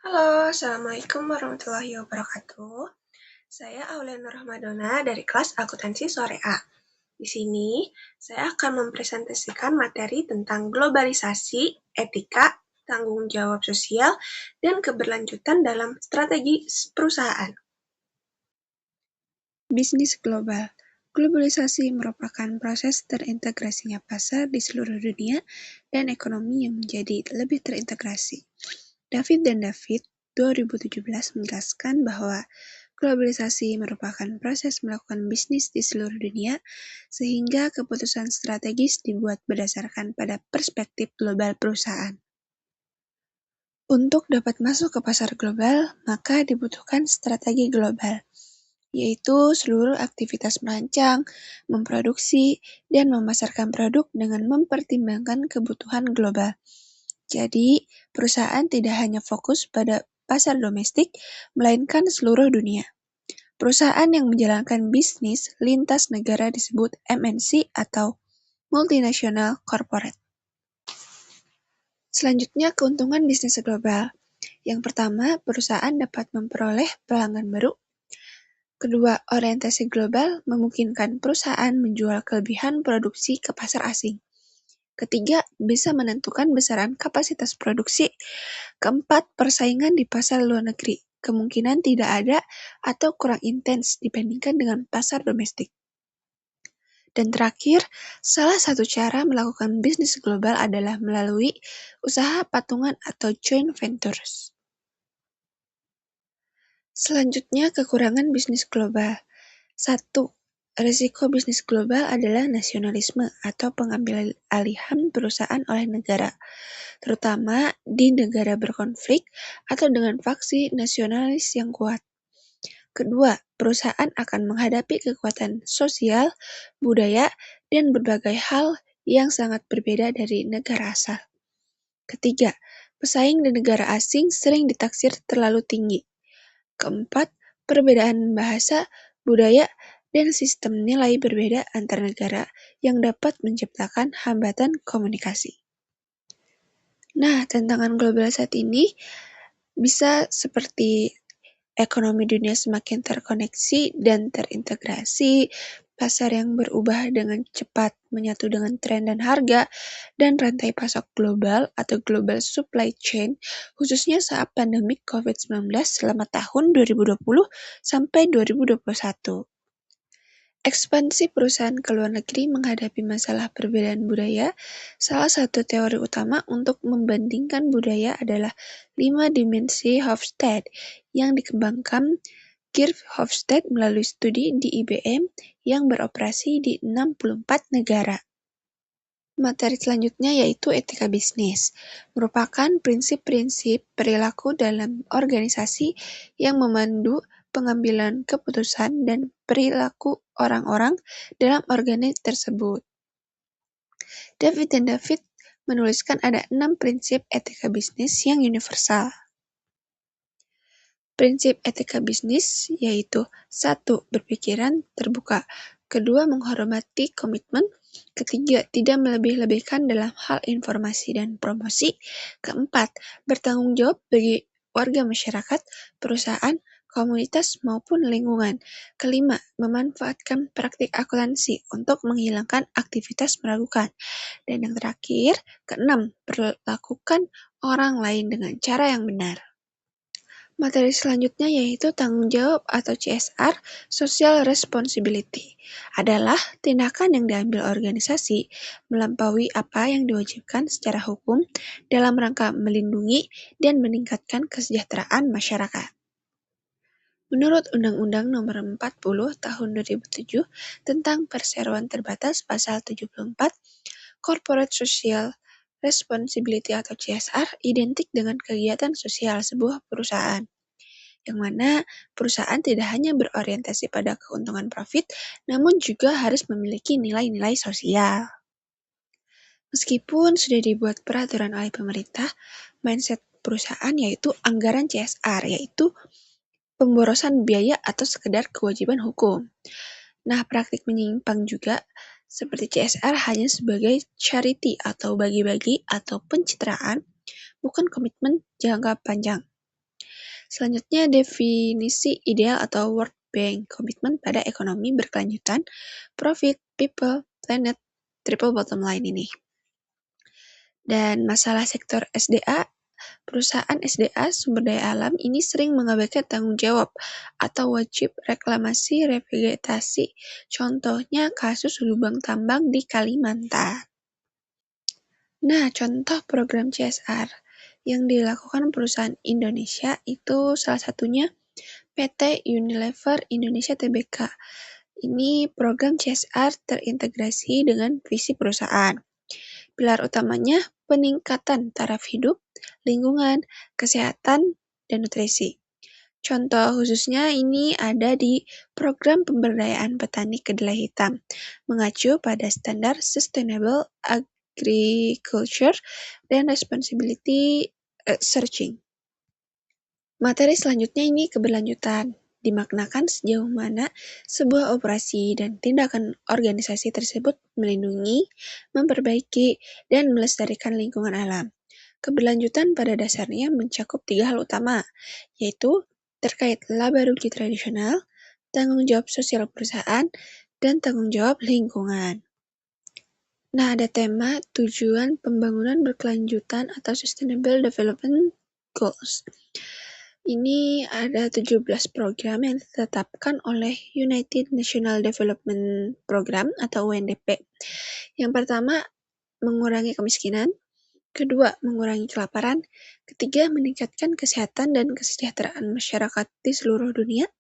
Halo, Assalamualaikum warahmatullahi wabarakatuh. Saya Aulia Nur Rahmadona dari kelas Akuntansi Sore A. Di sini, saya akan mempresentasikan materi tentang globalisasi, etika, tanggung jawab sosial, dan keberlanjutan dalam strategi perusahaan. Bisnis global. Globalisasi merupakan proses terintegrasinya pasar di seluruh dunia dan ekonomi yang menjadi lebih terintegrasi. David dan David 2017 menjelaskan bahwa globalisasi merupakan proses melakukan bisnis di seluruh dunia sehingga keputusan strategis dibuat berdasarkan pada perspektif global perusahaan. Untuk dapat masuk ke pasar global, maka dibutuhkan strategi global, yaitu seluruh aktivitas merancang, memproduksi, dan memasarkan produk dengan mempertimbangkan kebutuhan global. Jadi, perusahaan tidak hanya fokus pada pasar domestik, melainkan seluruh dunia. Perusahaan yang menjalankan bisnis lintas negara disebut MNC atau Multinational Corporate. Selanjutnya, keuntungan bisnis global. Yang pertama, perusahaan dapat memperoleh pelanggan baru. Kedua, orientasi global memungkinkan perusahaan menjual kelebihan produksi ke pasar asing. Ketiga, bisa menentukan besaran kapasitas produksi. Keempat, persaingan di pasar luar negeri kemungkinan tidak ada atau kurang intens dibandingkan dengan pasar domestik. Dan terakhir, salah satu cara melakukan bisnis global adalah melalui usaha patungan atau joint ventures. Selanjutnya, kekurangan bisnis global. 1. Risiko bisnis global adalah nasionalisme atau pengambilan alihan perusahaan oleh negara, terutama di negara berkonflik atau dengan faksi nasionalis yang kuat. Kedua, perusahaan akan menghadapi kekuatan sosial, budaya, dan berbagai hal yang sangat berbeda dari negara asal. Ketiga, pesaing di negara asing sering ditaksir terlalu tinggi. Keempat, perbedaan bahasa, budaya, dan sistem nilai berbeda antar negara yang dapat menciptakan hambatan komunikasi. Nah, tantangan global saat ini bisa seperti ekonomi dunia semakin terkoneksi dan terintegrasi, pasar yang berubah dengan cepat menyatu dengan tren dan harga, dan rantai pasok global atau global supply chain, khususnya saat pandemi COVID-19 selama tahun 2020 sampai 2021. Ekspansi perusahaan ke luar negeri menghadapi masalah perbedaan budaya. Salah satu teori utama untuk membandingkan budaya adalah 5 dimensi Hofstede yang dikembangkan Kirk Hofstede melalui studi di IBM yang beroperasi di 64 negara. Materi selanjutnya yaitu etika bisnis, merupakan prinsip-prinsip perilaku dalam organisasi yang memandu pengambilan keputusan dan perilaku orang-orang dalam organisasi tersebut. David dan David menuliskan ada 6 prinsip etika bisnis yang universal. Prinsip etika bisnis yaitu 1. Berpikiran terbuka. Kedua, menghormati komitmen. Ketiga, tidak melebih-lebihkan dalam hal informasi dan promosi. Keempat, bertanggung jawab bagi warga masyarakat, perusahaan, komunitas, maupun lingkungan. Kelima, memanfaatkan praktik akuntansi untuk menghilangkan aktivitas meragukan. Dan yang terakhir, keenam, perlakukan orang lain dengan cara yang benar. Materi selanjutnya yaitu tanggung jawab atau CSR, Social Responsibility, adalah tindakan yang diambil organisasi melampaui apa yang diwajibkan secara hukum dalam rangka melindungi dan meningkatkan kesejahteraan masyarakat. Menurut Undang-Undang Nomor 40 Tahun 2007 tentang Perseroan Terbatas Pasal 74, Corporate Social Responsibility atau CSR identik dengan kegiatan sosial sebuah perusahaan, yang mana perusahaan tidak hanya berorientasi pada keuntungan profit, namun juga harus memiliki nilai-nilai sosial. Meskipun sudah dibuat peraturan oleh pemerintah, mindset perusahaan yaitu anggaran CSR, yaitu pemborosan biaya atau sekedar kewajiban hukum. Nah, praktik menyimpang juga seperti CSR hanya sebagai charity atau bagi-bagi atau pencitraan, bukan komitmen jangka panjang. Selanjutnya, definisi ideal atau World Bank komitmen pada ekonomi berkelanjutan, profit, people, planet, triple bottom line ini. Dan masalah sektor SDA, perusahaan SDA sumber daya alam ini sering mengabaikan tanggung jawab atau wajib reklamasi revegetasi. Contohnya kasus lubang tambang di Kalimantan. Nah, contoh program CSR yang dilakukan perusahaan Indonesia itu salah satunya PT Unilever Indonesia Tbk. Ini program CSR terintegrasi dengan visi perusahaan. Pilar utamanya peningkatan taraf hidup, lingkungan, kesehatan, dan nutrisi. Contoh khususnya ini ada di program pemberdayaan petani kedelai hitam, mengacu pada standar Sustainable Agriculture dan Responsibility Searching. Materi selanjutnya ini keberlanjutan, dimaknakan sejauh mana sebuah operasi dan tindakan organisasi tersebut melindungi, memperbaiki, dan melestarikan lingkungan alam. Keberlanjutan pada dasarnya mencakup 3 hal utama, yaitu terkait laba rugi tradisional, tanggung jawab sosial perusahaan, dan tanggung jawab lingkungan. Nah, ada tema tujuan pembangunan berkelanjutan atau Sustainable Development Goals. Ini ada 17 program yang ditetapkan oleh United National Development Program atau UNDP. Yang pertama, mengurangi kemiskinan. Kedua, mengurangi kelaparan. Ketiga, meningkatkan kesehatan dan kesejahteraan masyarakat di seluruh dunia.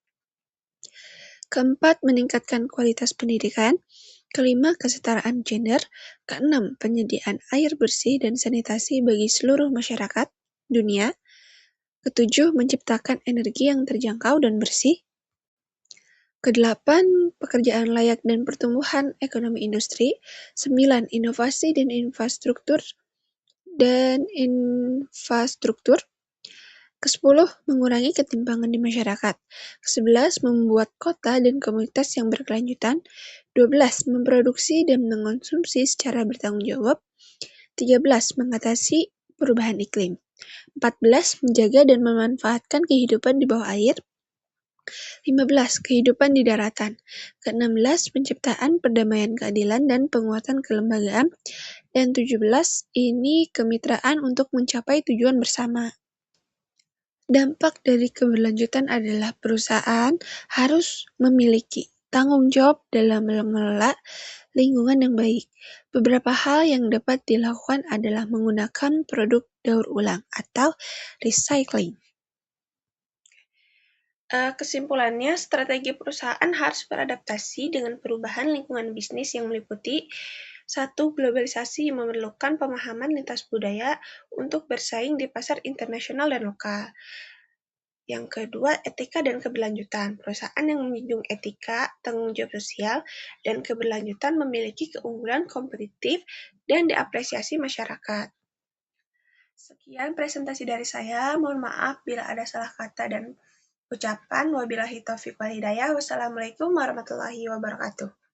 Keempat, meningkatkan kualitas pendidikan. Kelima, kesetaraan gender. Keenam, penyediaan air bersih dan sanitasi bagi seluruh masyarakat dunia. Ketujuh, menciptakan energi yang terjangkau dan bersih. Kedelapan, pekerjaan layak dan pertumbuhan ekonomi industri. 9, inovasi dan infrastruktur. Ke-10, mengurangi ketimpangan di masyarakat. Ke-11, membuat kota dan komunitas yang berkelanjutan. 12, memproduksi dan mengonsumsi secara bertanggung jawab. 13, mengatasi perubahan iklim. 14, menjaga dan memanfaatkan kehidupan di bawah air. 15, kehidupan di daratan. Ke-16, penciptaan perdamaian keadilan dan penguatan kelembagaan. Dan 17, ini kemitraan untuk mencapai tujuan bersama. Dampak dari keberlanjutan adalah perusahaan harus memiliki tanggung jawab dalam mengelola lingkungan yang baik. Beberapa hal yang dapat dilakukan adalah menggunakan produk daur ulang atau recycling. Kesimpulannya, strategi perusahaan harus beradaptasi dengan perubahan lingkungan bisnis yang meliputi 1. Globalisasi yang memerlukan pemahaman lintas budaya untuk bersaing di pasar internasional dan lokal. Yang kedua, etika dan keberlanjutan. Perusahaan yang menjunjung etika, tanggung jawab sosial, dan keberlanjutan memiliki keunggulan kompetitif dan diapresiasi masyarakat. Sekian presentasi dari saya. Mohon maaf bila ada salah kata dan ucapan. Wabillahi taufiq wal hidayah. Wassalamualaikum warahmatullahi wabarakatuh.